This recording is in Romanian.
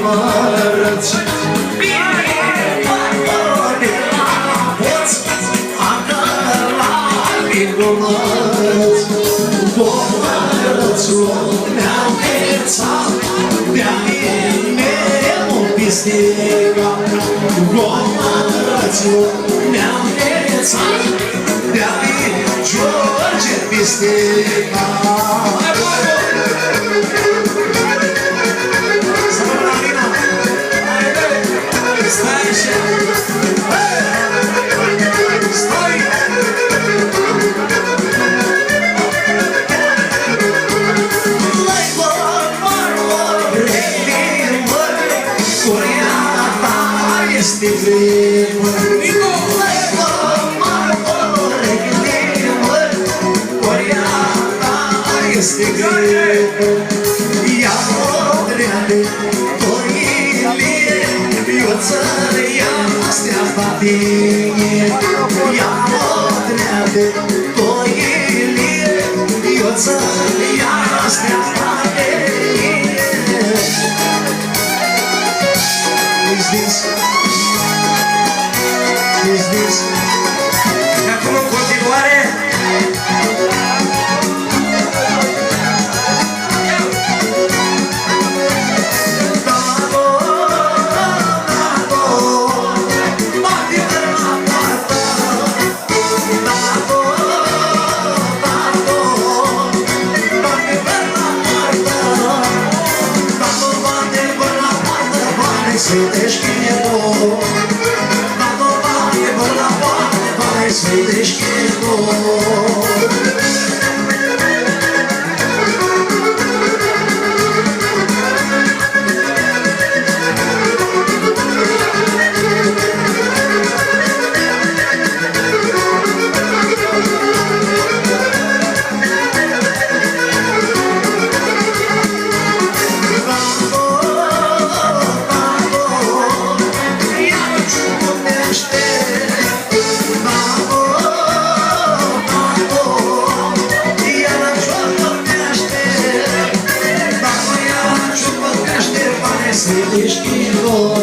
mărăți Bine părone la poți Acăla mărăți Mărăți lumea învețat De-a mine un pistica Mărăți lumea învețat De-a mine George pistica Este greu, este greu, ia odreale, toilie, eu țără, ia astea patine, ia odreale, toilie, eu țără, ia astea patine. Is this? Is this? Și acum în continuare Se deschidă, Tato bate pe la poartă, vai se deschidă. Se deschidă.